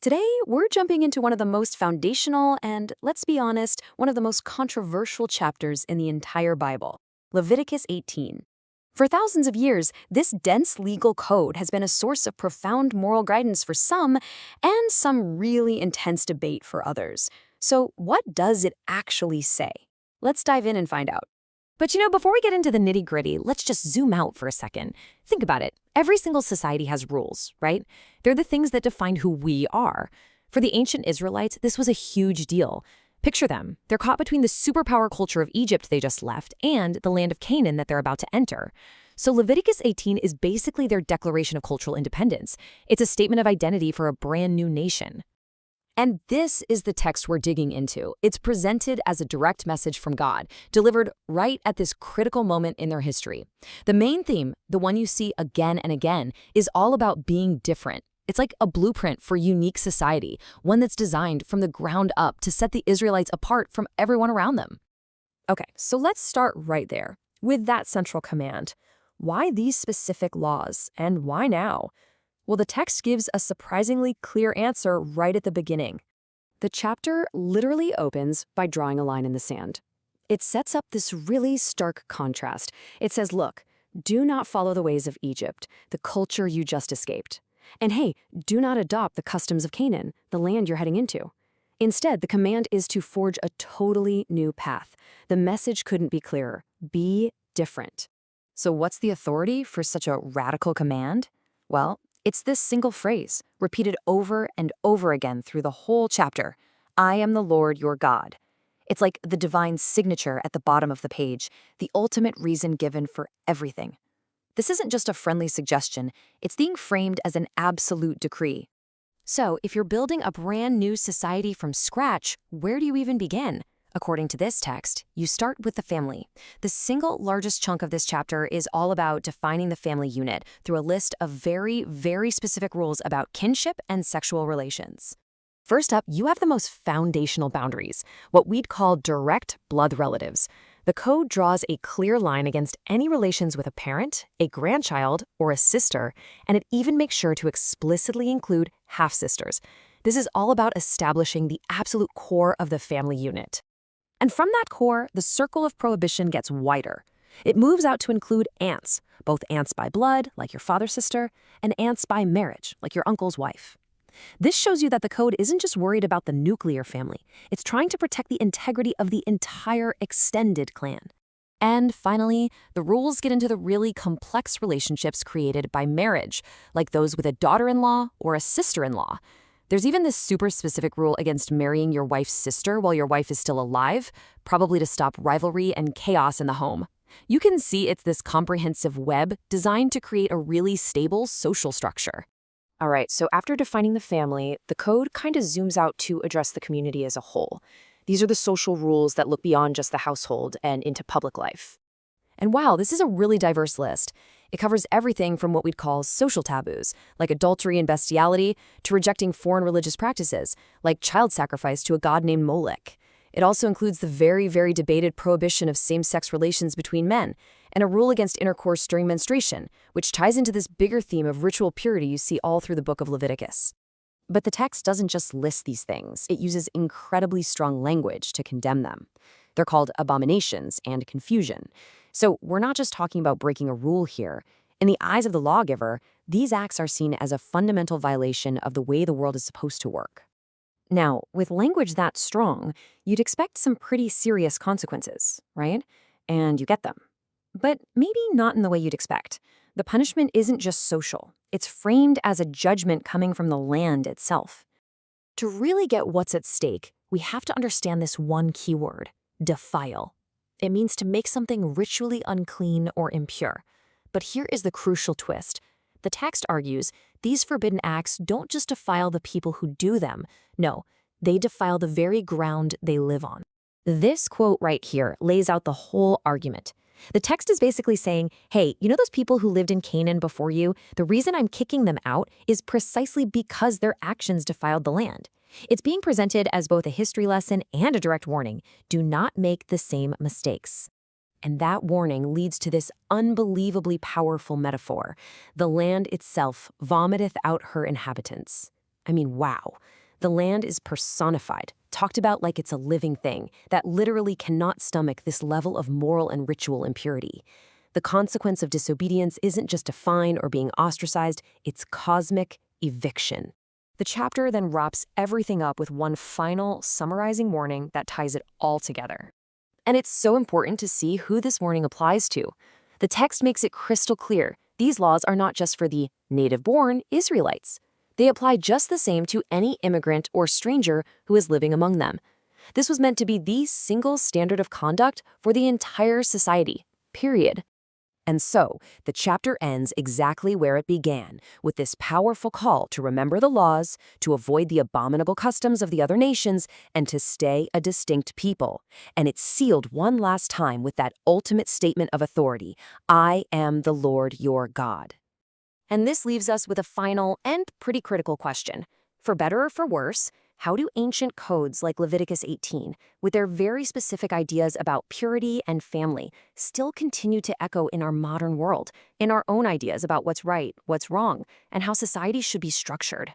Today, we're jumping into one of the most foundational and, let's be honest, one of the most controversial chapters in the entire Bible, Leviticus 18. For thousands of years, this dense legal code has been a source of profound moral guidance for some and some really intense debate for others. So, what does it actually say? Let's dive in and find out. But before we get into the nitty-gritty, let's just zoom out for a second. Think about it. Every single society has rules, right? They're the things that define who we are. For the ancient Israelites, this was a huge deal. Picture them. They're caught between the superpower culture of Egypt they just left and the land of Canaan that they're about to enter. So Leviticus 18 is basically their declaration of cultural independence. It's a statement of identity for a brand new nation. And this is the text we're digging into. It's presented as a direct message from God, delivered right at this critical moment in their history. The main theme, the one you see again and again, is all about being different. It's like a blueprint for unique society, one that's designed from the ground up to set the Israelites apart from everyone around them. Okay, so let's start right there, with that central command. Why these specific laws, and why now? Well, the text gives a surprisingly clear answer right at the beginning. The chapter literally opens by drawing a line in the sand. It sets up this really stark contrast. It says, look, do not follow the ways of Egypt, the culture you just escaped. And hey, do not adopt the customs of Canaan, the land you're heading into. Instead, the command is to forge a totally new path. The message couldn't be clearer. Be different. So what's the authority for such a radical command? Well, it's this single phrase, repeated over and over again through the whole chapter. I am the Lord your God. It's like the divine signature at the bottom of the page, the ultimate reason given for everything. This isn't just a friendly suggestion, it's being framed as an absolute decree. So, if you're building a brand new society from scratch, where do you even begin? According to this text, you start with the family. The single largest chunk of this chapter is all about defining the family unit through a list of very, very specific rules about kinship and sexual relations. First up, you have the most foundational boundaries, what we'd call direct blood relatives. The code draws a clear line against any relations with a parent, a grandchild, or a sister, and it even makes sure to explicitly include half-sisters. This is all about establishing the absolute core of the family unit. And from that core, the circle of prohibition gets wider. It moves out to include aunts, both aunts by blood, like your father's sister, and aunts by marriage, like your uncle's wife. This shows you that the code isn't just worried about the nuclear family. It's trying to protect the integrity of the entire extended clan. And finally, the rules get into the really complex relationships created by marriage, like those with a daughter-in-law or a sister-in-law. There's even this super specific rule against marrying your wife's sister while your wife is still alive, probably to stop rivalry and chaos in the home. You can see it's this comprehensive web designed to create a really stable social structure. All right, so after defining the family, the code kind of zooms out to address the community as a whole. These are the social rules that look beyond just the household and into public life. And wow, this is a really diverse list. It covers everything from what we'd call social taboos, like adultery and bestiality, to rejecting foreign religious practices, like child sacrifice to a god named Molech. It also includes the very, very debated prohibition of same-sex relations between men, and a rule against intercourse during menstruation, which ties into this bigger theme of ritual purity you see all through the book of Leviticus. But the text doesn't just list these things. It uses incredibly strong language to condemn them. They're called abominations and confusion. So we're not just talking about breaking a rule here. In the eyes of the lawgiver, these acts are seen as a fundamental violation of the way the world is supposed to work. Now, with language that strong, you'd expect some pretty serious consequences, right? And you get them. But maybe not in the way you'd expect. The punishment isn't just social. It's framed as a judgment coming from the land itself. To really get what's at stake, we have to understand this one key word, defile. It means to make something ritually unclean or impure. But here is the crucial twist. The text argues these forbidden acts don't just defile the people who do them. No, they defile the very ground they live on. This quote right here lays out the whole argument. The text is basically saying, hey, you know those people who lived in Canaan before you? The reason I'm kicking them out is precisely because their actions defiled the land. It's being presented as both a history lesson and a direct warning. Do not make the same mistakes. And that warning leads to this unbelievably powerful metaphor. The land itself vomiteth out her inhabitants. I mean, wow. The land is personified, talked about like it's a living thing that literally cannot stomach this level of moral and ritual impurity. The consequence of disobedience isn't just a fine or being ostracized, it's cosmic eviction. The chapter then wraps everything up with one final, summarizing warning that ties it all together. And it's so important to see who this warning applies to. The text makes it crystal clear. These laws are not just for the native-born Israelites. They apply just the same to any immigrant or stranger who is living among them. This was meant to be the single standard of conduct for the entire society, period. And so, the chapter ends exactly where it began, with this powerful call to remember the laws, to avoid the abominable customs of the other nations, and to stay a distinct people. And it's sealed one last time with that ultimate statement of authority, I am the Lord your God. And this leaves us with a final and pretty critical question. For better or for worse, how do ancient codes like Leviticus 18, with their very specific ideas about purity and family, still continue to echo in our modern world, in our own ideas about what's right, what's wrong, and how society should be structured?